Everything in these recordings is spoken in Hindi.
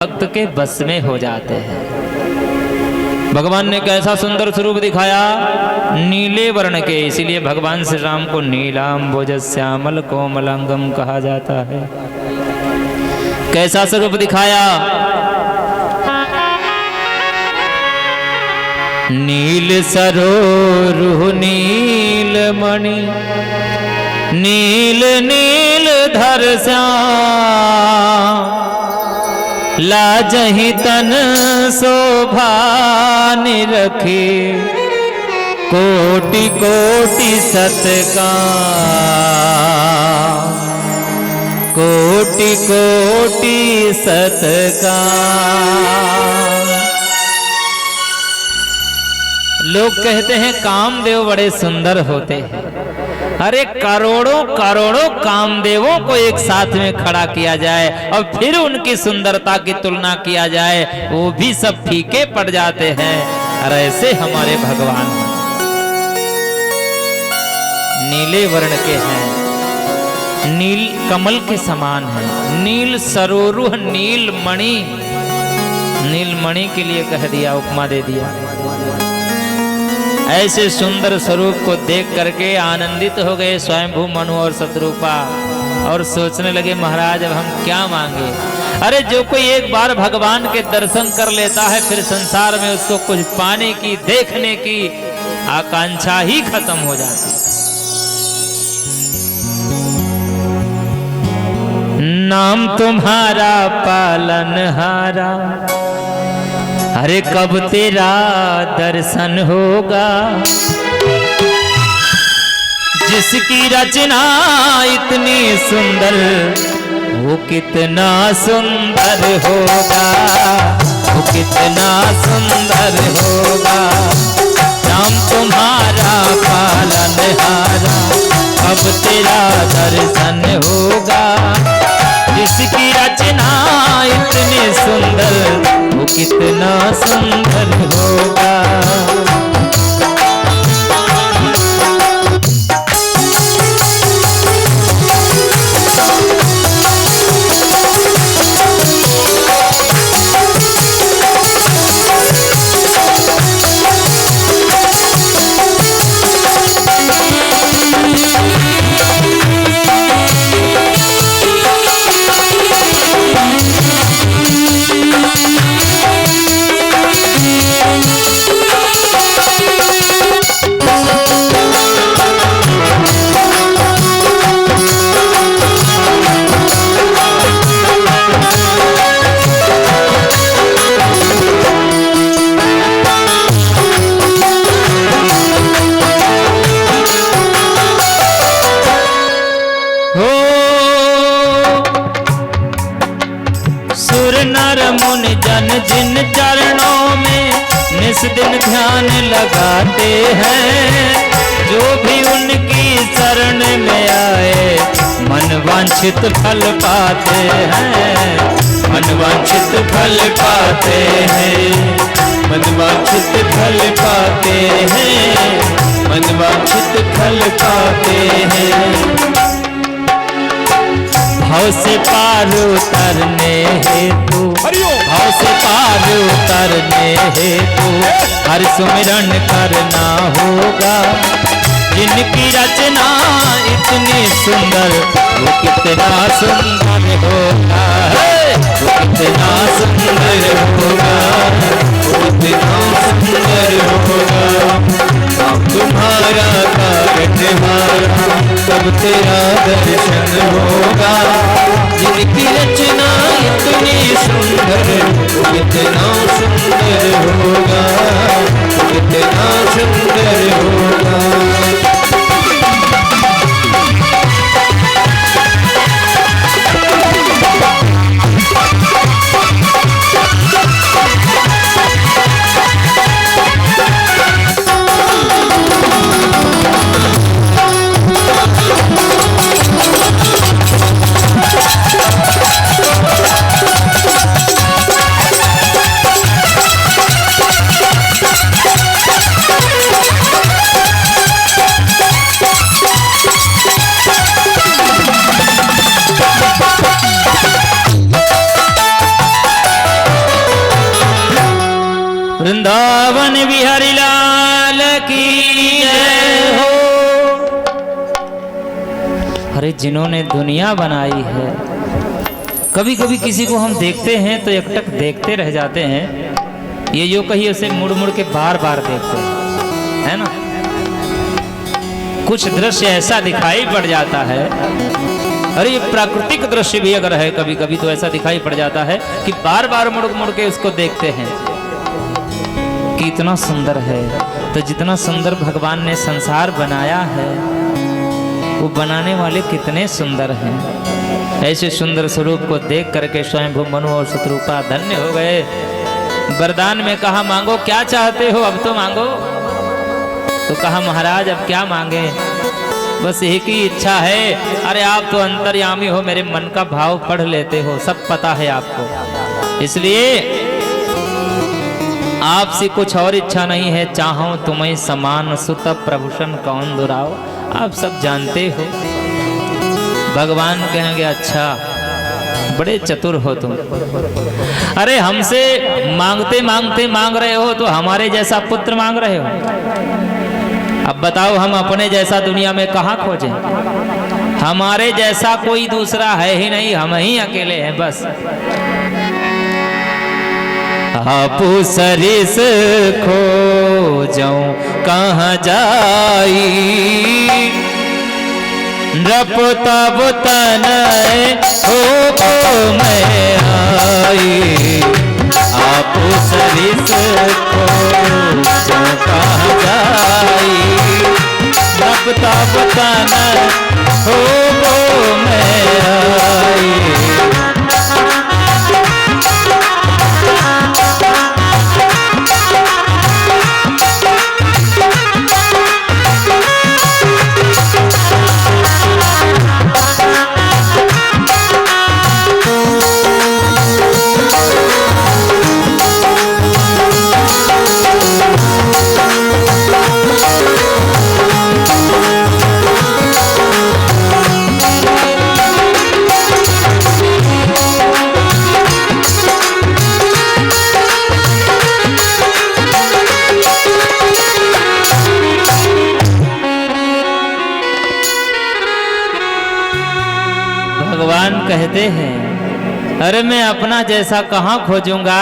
भक्त के बस में हो जाते हैं। भगवान ने कैसा सुंदर स्वरूप दिखाया, नीले वर्ण के, इसीलिए भगवान श्री राम को नीलांबुज श्यामल कोमलांगम कहा जाता है। कैसा स्वरूप दिखाया, नील सरोरुह नील मणि नील नील धर श्याम लाजहि तन शोभा निरखे कोटि कोटि सतका कोटि कोटि सतका। लोग कहते हैं कामदेव बड़े सुंदर होते हैं। अरे करोड़ों करोड़ों कामदेवों को एक साथ में खड़ा किया जाए और फिर उनकी सुंदरता की तुलना किया जाए, वो भी सब फीके पड़ जाते हैं। और ऐसे हमारे भगवान नीले वर्ण के हैं, नील कमल के समान है। नील सरोरुह नील मणि, नील मणि के लिए कह दिया, उपमा दे दिया। ऐसे सुंदर स्वरूप को देख करके आनंदित हो गए स्वयंभू मनु और शत्रुपा, और सोचने लगे महाराज अब हम क्या मांगे। अरे जो कोई एक बार भगवान के दर्शन कर लेता है फिर संसार में उसको कुछ पाने की, देखने की आकांक्षा ही खत्म हो जाती। नाम तुम्हारा पालनहारा, अरे कब तेरा दर्शन होगा। जिसकी रचना इतनी सुंदर वो कितना सुंदर होगा, वो कितना सुंदर होगा। नाम तुम्हारा पालनहारा, कब तेरा दर्शन होगा। जिसकी रचना इतनी सुंदर वो कितना सुंदर होगा। जिन चरणों में निस दिन ध्यान लगाते हैं, जो भी उनकी शरण में आए मन वांछित फल पाते हैं। मन वांछित फल पाते हैं, मन वांछित फल पाते हैं, मन वांछित फल पाते हैं। भाव से पार उतरने हेतु, भाव से पार उतरने हेतु हर सुमिरन करना होगा। जिनकी रचना इतनी सुंदर वो कितना सुंदर होगा, वो कितना सुंदर होगा, वो कितना सुंदर होगा। तुम्हारा काटमारा कब तेरा दर्शन होगा। जिनकी रचना इतनी सुंदर वो कितना सुंदर होगा, वो कितना सुंदर होगा। वृंदावन बिहारी लाल की जय हो। अरे जिन्होंने दुनिया बनाई है, कभी कभी किसी को हम देखते हैं तो एकटक देखते रह जाते हैं, ये जो कही उसे मुड़ मुड़ के बार बार देखते हैं, है ना। कुछ दृश्य ऐसा दिखाई पड़ जाता है, अरे ये प्राकृतिक दृश्य भी अगर है कभी कभी तो ऐसा दिखाई पड़ जाता है कि बार बार मुड़ मुड़ के उसको देखते हैं कि इतना सुंदर है। तो जितना सुंदर भगवान ने संसार बनाया है, वो बनाने वाले कितने सुंदर हैं। ऐसे सुंदर स्वरूप को देख करके स्वयंभू मनु और शत्रुपा धन्य हो गए। वरदान में कहा मांगो क्या चाहते हो, अब तो मांगो। तो कहा महाराज अब क्या मांगे, बस एक ही इच्छा है। अरे आप तो अंतर्यामी हो, मेरे मन का भाव पढ़ लेते हो, सब पता है आपको, इसलिए आपसे कुछ और इच्छा नहीं है। चाहो तुम्हें समान सुत प्रभूषण कौन दुराओ, आप सब जानते हो। भगवान कहेंगे अच्छा बड़े चतुर हो तुम, अरे हमसे मांगते मांगते मांग रहे हो तो हमारे जैसा पुत्र मांग रहे हो। अब बताओ हम अपने जैसा दुनिया में कहाँ खोजें, हमारे जैसा कोई दूसरा है ही नहीं, हम ही अकेले हैं बस। आपू सरिस खोजऊं कहाँ जाई, नृप तब तनय हो मैं आई। आपू सरिस खोजऊं कहाँ जाई, नृप तब तनय हो मैं आई। भगवान कहते हैं अरे मैं अपना जैसा कहाँ खोजूंगा,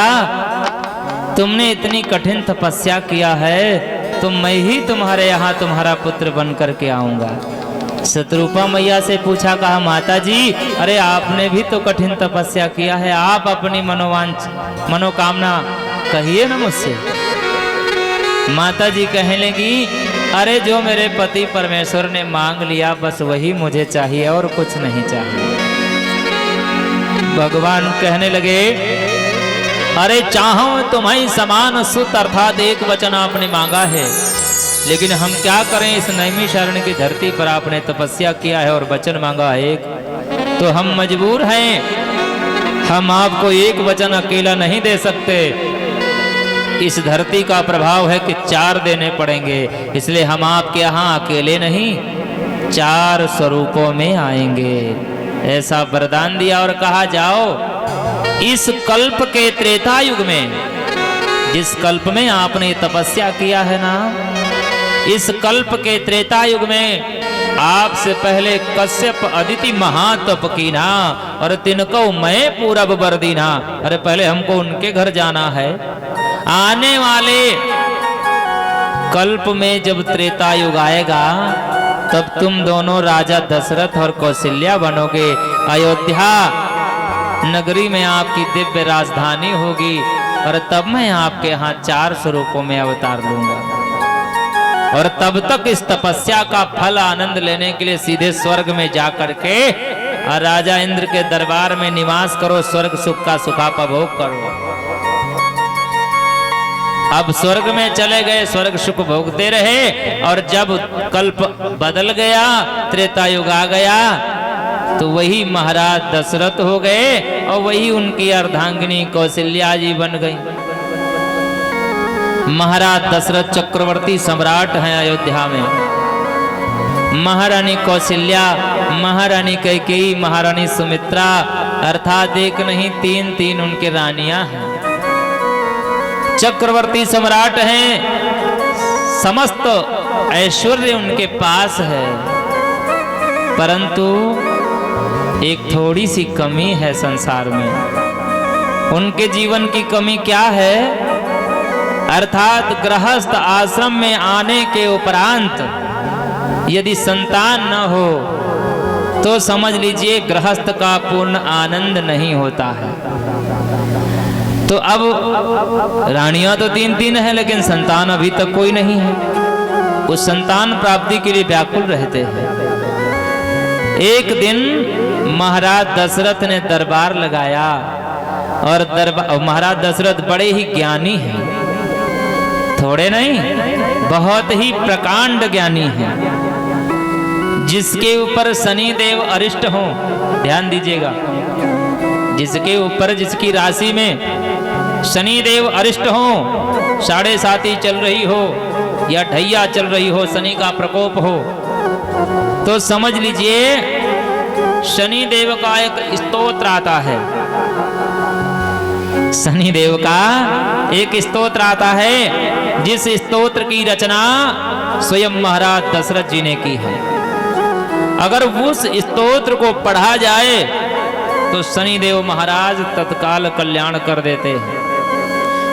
तुमने इतनी कठिन तपस्या किया है तो मैं ही तुम्हारे यहाँ तुम्हारा पुत्र बन करके आऊंगा। शत्रुपा मैया से पूछा, कहा माता जी अरे आपने भी तो कठिन तपस्या किया है, आप अपनी मनोकामना कहिए ना मुझसे। माता जी कहने लगी अरे जो मेरे पति परमेश्वर ने मांग लिया बस वही मुझे चाहिए और कुछ नहीं चाहिए। भगवान कहने लगे अरे चाहो तुम्हें समान सुत, अर्थात एक वचन आपने मांगा है, लेकिन हम क्या करें, इस नैमिषारण्य की धरती पर आपने तपस्या किया है और वचन मांगा है एक, तो हम मजबूर हैं, हम आपको एक वचन अकेला नहीं दे सकते। इस धरती का प्रभाव है कि 4 देने पड़ेंगे, इसलिए हम आपके यहाँ अकेले नहीं 4 स्वरूपों में आएंगे। ऐसा वरदान दिया और कहा जाओ इस कल्प के त्रेता युग में, जिस कल्प में आपने तपस्या किया है ना, इस कल्प के त्रेता युग में आपसे पहले कश्यप अदिति महातप कीना और तिनको मैं पूरब वर दीना। अरे पहले हमको उनके घर जाना है। आने वाले कल्प में जब त्रेता युग आएगा तब तुम दोनों राजा दशरथ और कौशल्या बनोगे। अयोध्या नगरी में आपकी दिव्य राजधानी होगी और तब मैं आपके यहाँ 4 स्वरूपों में अवतार लूंगा। और तब तक इस तपस्या का फल आनंद लेने के लिए सीधे स्वर्ग में जा करके राजा इंद्र के दरबार में निवास करो, स्वर्ग सुख का सुखापभोग करो। अब स्वर्ग में चले गए, स्वर्ग सुख भोगते रहे, और जब कल्प बदल गया, त्रेता युग आ गया, तो वही महाराज दशरथ हो गए और वही उनकी अर्धांगिनी कौशल्या जी बन गई। महाराज दशरथ चक्रवर्ती सम्राट हैं अयोध्या में। महारानी कौशल्या, महारानी कैकेयी, महारानी सुमित्रा, अर्थात एक नहीं 3 उनके रानियां हैं। चक्रवर्ती सम्राट हैं, समस्त ऐश्वर्य उनके पास है, परंतु एक थोड़ी सी कमी है संसार में। उनके जीवन की कमी क्या है? अर्थात गृहस्थ आश्रम में आने के उपरांत यदि संतान न हो तो समझ लीजिए गृहस्थ का पूर्ण आनंद नहीं होता है। तो अब रानियां तो 3-3 हैं, लेकिन संतान अभी तक कोई नहीं है। उस संतान प्राप्ति के लिए व्याकुल रहते हैं। एक दिन महाराज दशरथ ने दरबार लगाया और महाराज दशरथ बड़े ही ज्ञानी हैं, थोड़े नहीं, बहुत ही प्रकांड ज्ञानी हैं। जिसके ऊपर शनिदेव अरिष्ट हो, ध्यान दीजिएगा, जिसके ऊपर, जिसकी राशि में शनिदेव अरिष्ट हो, 7.5 चल रही हो या ढैया चल रही हो, शनि का प्रकोप हो, तो समझ लीजिए शनिदेव का एक स्तोत्र आता है। शनिदेव का एक स्तोत्र आता है, जिस स्तोत्र की रचना स्वयं महाराज दशरथ जी ने की है। अगर उस स्तोत्र को पढ़ा जाए तो शनिदेव महाराज तत्काल कल्याण कर देते हैं।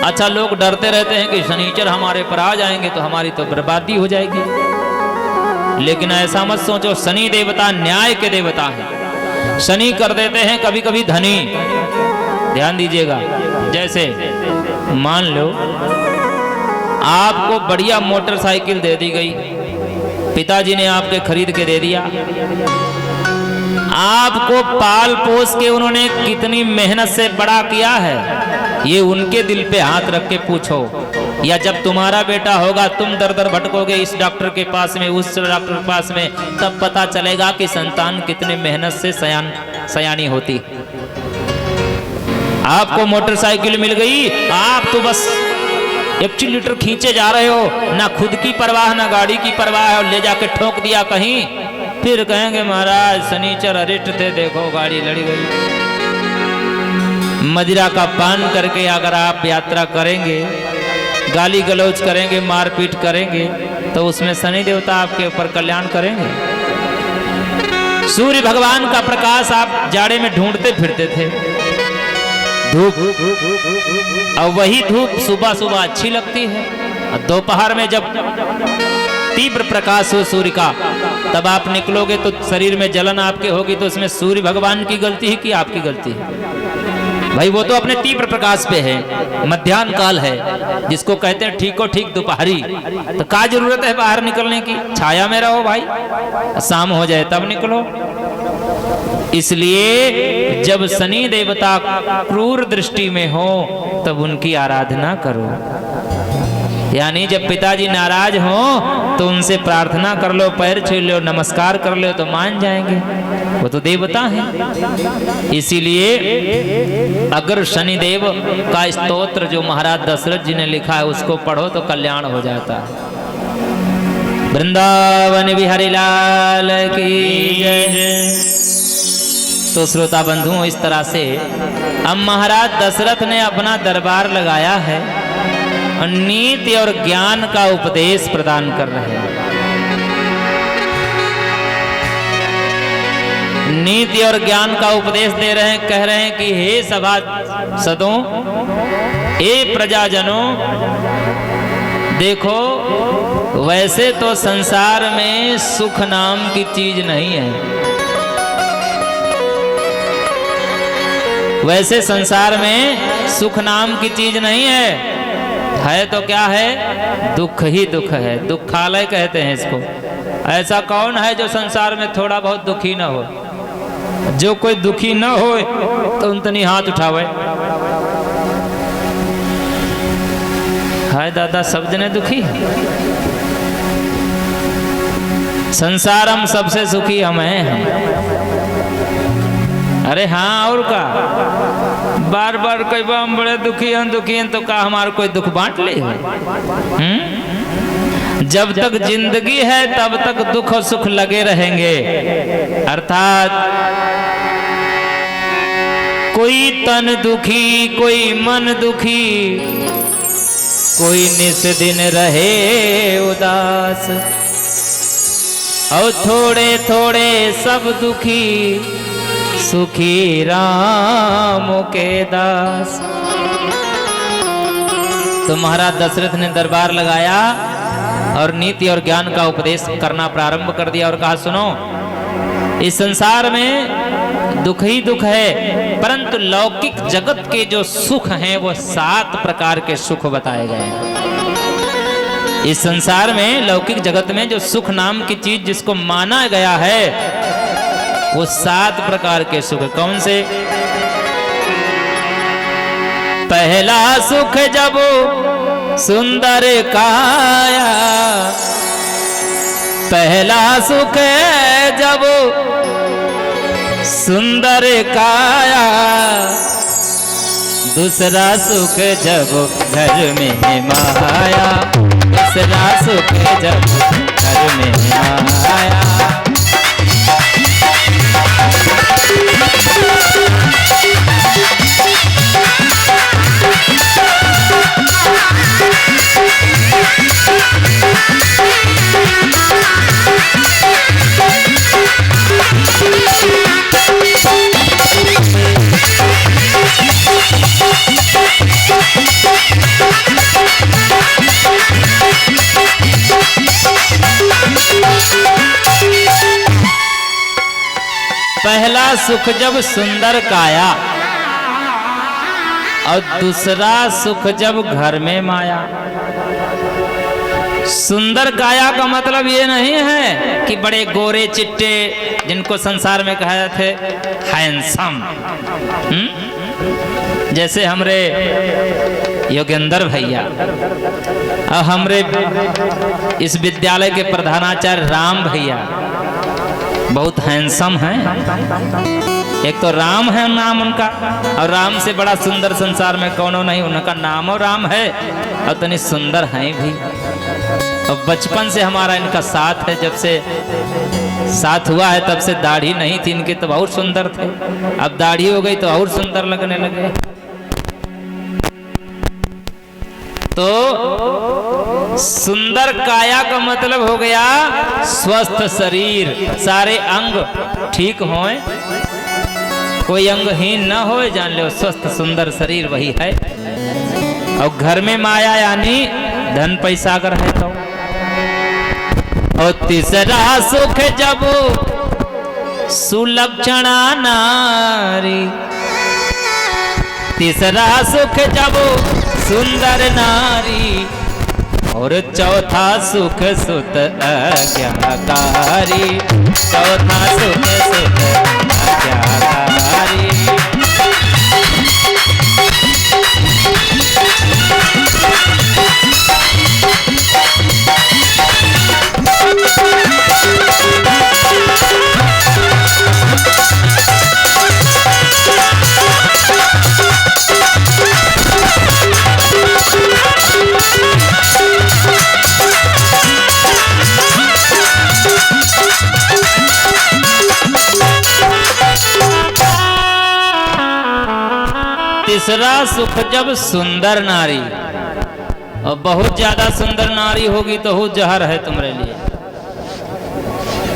अच्छा, लोग डरते रहते हैं कि शनिचर हमारे पर आ जाएंगे तो हमारी तो बर्बादी हो जाएगी, लेकिन ऐसा मत सोचो। शनि देवता न्याय के देवता हैं। शनि कर देते हैं कभी कभी धनी। ध्यान दीजिएगा, जैसे मान लो आपको बढ़िया मोटरसाइकिल दे दी गई, पिताजी ने आपके खरीद के दे दिया, आपको पाल पोस के उन्होंने कितनी मेहनत से बड़ा किया है, ये उनके दिल पे हाथ रख के पूछो। या जब तुम्हारा बेटा होगा तुम दर दर भटकोगे इस डॉक्टर के पास में, उस डॉक्टर के पास में, तब पता चलेगा कि संतान कितने मेहनत से सयानी होती। आपको मोटरसाइकिल मिल गई, आप तो बस एक्सीलेटर खींचे जा रहे हो, ना खुद की परवाह ना गाड़ी की परवाह है, और ले जाके ठोक दिया कहीं, फिर कहेंगे महाराज शनिचर अरिष्ट थे, देखो गाड़ी लड़ी गई। मदिरा का पान करके अगर आप यात्रा करेंगे, गाली गलौज करेंगे, मारपीट करेंगे, तो उसमें शनि देवता आपके ऊपर कल्याण करेंगे। सूर्य भगवान का प्रकाश आप जाड़े में ढूंढते फिरते थे, धूप, और वही धूप सुबह सुबह अच्छी लगती है, और दोपहर में जब तीव्र प्रकाश हो सूर्य का, तब आप निकलोगे तो शरीर में जलन आपके होगी, तो उसमें सूर्य भगवान की गलती है कि आपकी गलती है? भाई वो तो अपने तीव्र प्रकाश पे है, मध्याह्न काल है, जिसको कहते हैं ठीको ठीक दोपहरी। तो क्या जरूरत है बाहर निकलने की? छाया में रहो भाई, शाम हो जाए तब निकलो। इसलिए जब शनि देवता क्रूर दृष्टि में हो तब उनकी आराधना करो। यानी जब पिताजी नाराज हो तो उनसे प्रार्थना कर लो, पैर छू लो, नमस्कार कर लो, तो मान जाएंगे, वो तो देवता हैं। इसीलिए अगर शनिदेव का स्तोत्र जो महाराज दशरथ जी ने लिखा है उसको पढ़ो तो कल्याण हो जाता है। वृंदावन बिहारी लाल की जय। तो श्रोता बंधुओं, इस तरह से अब महाराज दशरथ ने अपना दरबार लगाया है और नीति और ज्ञान का उपदेश प्रदान कर रहे हैं। नीति और ज्ञान का उपदेश दे रहे हैं, कह रहे हैं कि हे सभासदों, हे प्रजाजनों, देखो वैसे तो संसार में सुख नाम की चीज नहीं है। वैसे संसार में सुख नाम की चीज नहीं है तो क्या है? दुख ही दुख है। दुखालय कहते हैं इसको। ऐसा कौन है जो संसार में थोड़ा बहुत दुखी न हो? जो कोई दुखी न हो तो उनतनी हाथ उठावे। हाय दादा, सब जने दुखी। संसार हम सबसे सुखी हम हैं। अरे हाँ, और का बार बार कई बार हम बड़े दुखी हैं तो का हमारा कोई दुख बांट ले? जब तक जिंदगी है तब तक दुख और सुख लगे रहेंगे। अर्थात कोई तन दुखी, कोई मन दुखी, कोई निस दिन रहे उदास, और थोड़े थोड़े सब दुखी, सुखी राम के दास। तो महाराज दशरथ ने दरबार लगाया और नीति और ज्ञान का उपदेश करना प्रारंभ कर दिया और कहा, सुनो, इस संसार में दुख ही दुख है, परंतु लौकिक जगत के जो सुख हैं वो 7 प्रकार के सुख बताए गए हैं। इस संसार में लौकिक जगत में जो सुख नाम की चीज जिसको माना गया है वो 7 प्रकार के सुख। कौन से? पहला सुख जब सुंदर काया, पहला सुख जब सुंदर काया, दूसरा सुख जब घर में माया, दूसरा सुख जब घर में माया। पहला सुख जब सुंदर काया और दूसरा सुख जब घर में माया। सुंदर काया का मतलब ये नहीं है कि बड़े गोरे चिट्टे जिनको संसार में कहा जाते हैंडसम, जैसे हमरे योगेंद्र भैया और हमरे इस विद्यालय के प्रधानाचार्य राम भैया बहुत हैंडसम हैं। एक तो राम है नाम उनका, और राम से बड़ा सुंदर संसार में कौनो नहीं, उनका नाम और राम है और तनी सुंदर हैं भी। और बचपन से हमारा इनका साथ है, जब से साथ हुआ है तब से दाढ़ी नहीं थी इनके तो बहुत सुंदर थे, अब दाढ़ी हो गई तो और सुंदर लगने लगे। तो सुंदर काया का मतलब हो गया स्वस्थ शरीर, सारे अंग ठीक हों, कोई अंगहीन न हो, जान लो स्वस्थ सुंदर शरीर वही है। और घर में माया यानी धन पैसा अगर है तो। और तीसरा सुख जब सुलक्षणा नारी, तीसरा सुख जब सुंदर नारी, और चौथा सुख सुत आज्ञाकारी, चौथा सुख सुत आज्ञाकारी। तीसरा सुख जब सुंदर नारी, और बहुत ज्यादा सुंदर नारी होगी तो वो जहर है तुम्हारे लिए।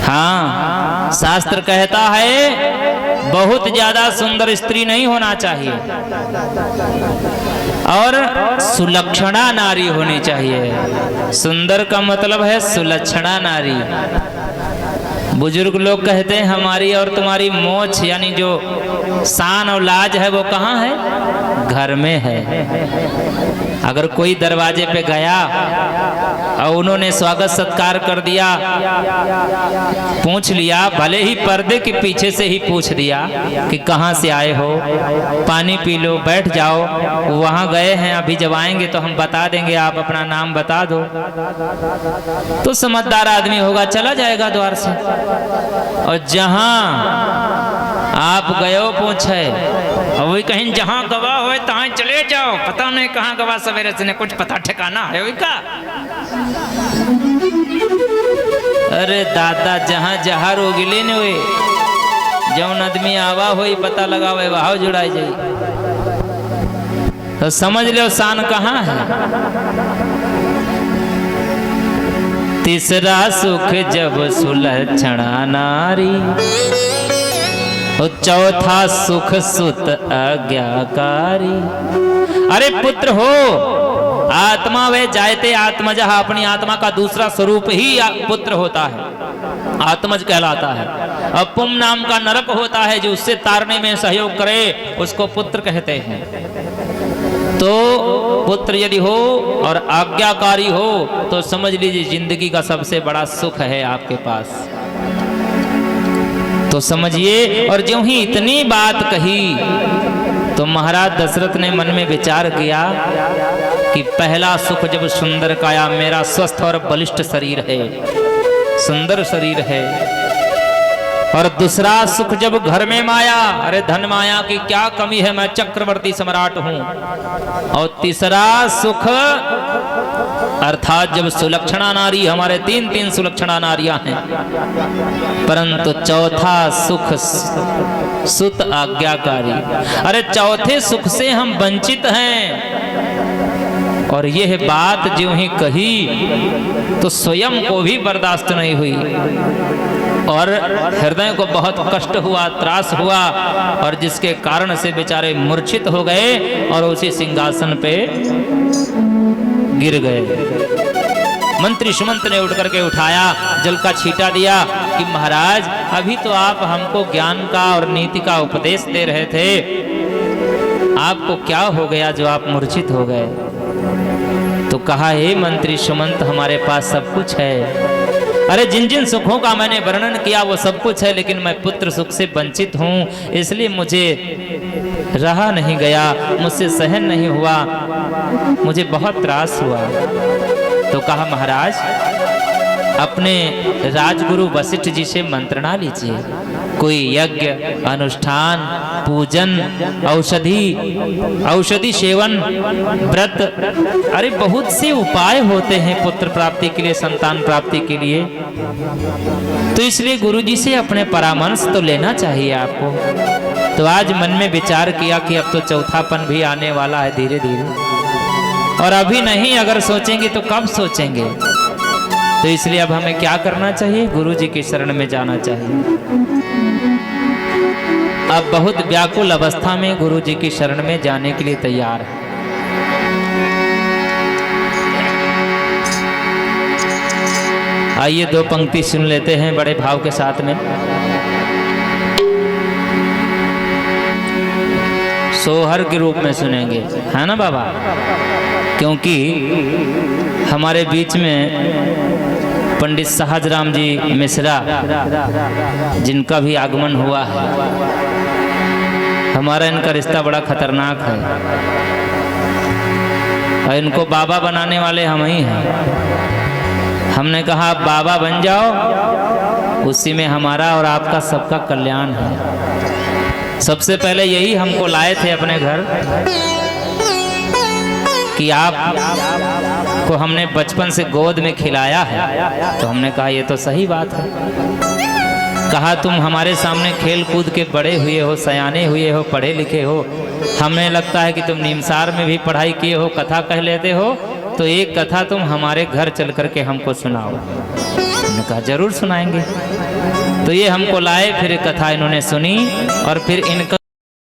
हाँ, शास्त्र कहता है बहुत ज्यादा सुंदर स्त्री नहीं होना चाहिए और सुलक्षणा नारी होनी चाहिए। सुंदर का मतलब है सुलक्षणा नारी। बुजुर्ग लोग कहते हैं हमारी और तुम्हारी मोछ यानी जो शान और लाज है वो कहाँ है? घर में है। अगर कोई दरवाजे पे गया और उन्होंने स्वागत सत्कार कर दिया, पूछ लिया, भले ही पर्दे के पीछे से ही पूछ दिया कि कहाँ से आए हो, पानी पी लो, बैठ जाओ, वहाँ गए हैं, अभी जब आएंगे तो हम बता देंगे, आप अपना नाम बता दो, तो समझदार आदमी होगा, चला जाएगा द्वार से। और जहाँ आप गए पूछे, और वही कहीं जहाँ गवाह हो तहाँ चले जाओ, पता नहीं कहाँ गवाह सवेरे से कुछ पता ठिकाना है वही का। अरे दादा, जहाँ जहाँ रोगिले ने हुए, जौन आदमी आवा हो पता लगावे वहाँ जुड़ाई जाई। तो समझ लो शान कहाँ है। तीसरा सुख जब सुलक्षणा नारी, चौथा सुख सुत आज्ञाकारी। अरे पुत्र हो, आत्मा वे जायते आत्मजः, अपनी आत्मा का दूसरा स्वरूप ही पुत्र होता है, आत्मज कहलाता है। अब पुम नाम का नरक होता है जो उससे तारने में सहयोग करे, उसको पुत्र कहते हैं। तो पुत्र यदि हो और आज्ञाकारी हो तो समझ लीजिए जिंदगी का सबसे बड़ा सुख है आपके पास। तो समझिए। और ज्यों ही इतनी बात कही तो महाराज दशरथ ने मन में विचार किया कि पहला सुख जब सुंदर काया, मेरा स्वस्थ और बलिष्ठ शरीर है, सुंदर शरीर है। और दूसरा सुख जब घर में माया, अरे धन माया की क्या कमी है, मैं चक्रवर्ती सम्राट हूं। और तीसरा सुख अर्थात जब सुलक्षणा नारी, हमारे तीन सुलक्षणा नारियां हैं। परंतु चौथा सुख सुत आज्ञाकारी, अरे चौथे सुख से हम वंचित हैं। और यह बात ज्यों ही कही तो स्वयं को भी बर्दाश्त नहीं हुई और हृदय को बहुत कष्ट हुआ, त्रास हुआ, और जिसके कारण से बेचारे मूर्छित हो गए और उसी सिंहासन पे गिर गए। मंत्री सुमंत ने उठ करके उठाया, जल का छींटा दिया कि महाराज अभी तो आप हमको ज्ञान का और नीति का उपदेश दे रहे थे, आपको क्या हो गया जो आप मूर्छित हो गए। तो कहा, हे मंत्री सुमंत, हमारे पास सब कुछ है। अरे जिन जिन सुखों का मैंने वर्णन किया वो सब कुछ है, लेकिन मैं पुत्र सुख से वंचित हूँ, इसलिए मुझे रहा नहीं गया, मुझसे सहन नहीं हुआ, मुझे बहुत त्रास हुआ। तो कहा, महाराज अपने राजगुरु वशिष्ठ जी से मंत्रणा लीजिए, कोई यज्ञ अनुष्ठान, पूजन, औषधि सेवन, व्रत, अरे बहुत से उपाय होते हैं पुत्र प्राप्ति के लिए, संतान प्राप्ति के लिए। तो इसलिए गुरु जी से अपने परामर्श तो लेना चाहिए आपको। तो आज मन में विचार किया कि अब तो चौथापन भी आने वाला है धीरे धीरे, और अभी नहीं अगर सोचेंगे तो कब सोचेंगे। तो इसलिए अब हमें क्या करना चाहिए, गुरु जी की शरण में जाना चाहिए। अब बहुत व्याकुल अवस्था में गुरु जी की शरण में जाने के लिए तैयार है। आइए दो पंक्ति सुन लेते हैं बड़े भाव के साथ में। सोहर के रूप में सुनेंगे, है ना बाबा, क्योंकि हमारे बीच में पंडित सहजराम जी मिश्रा जिनका भी आगमन हुआ है, हमारा इनका रिश्ता बड़ा खतरनाक है और इनको बाबा बनाने वाले हम ही हैं। हमने कहा आप बाबा बन जाओ, उसी में हमारा और आपका सबका कल्याण है। सबसे पहले यही हमको लाए थे अपने घर कि आप को हमने बचपन से गोद में खिलाया है। तो हमने कहा ये तो सही बात है। कहा तुम हमारे सामने खेल कूद के बड़े हुए हो, सयाने हुए हो, पढ़े लिखे हो, हमें लगता है कि तुम निमसार में भी पढ़ाई किए हो, कथा कह लेते हो, तो एक कथा तुम हमारे घर चल करके हमको सुनाओ। हमने कहा जरूर सुनाएंगे। तो ये हमको लाए, फिर कथा इन्होंने सुनी और फिर इनका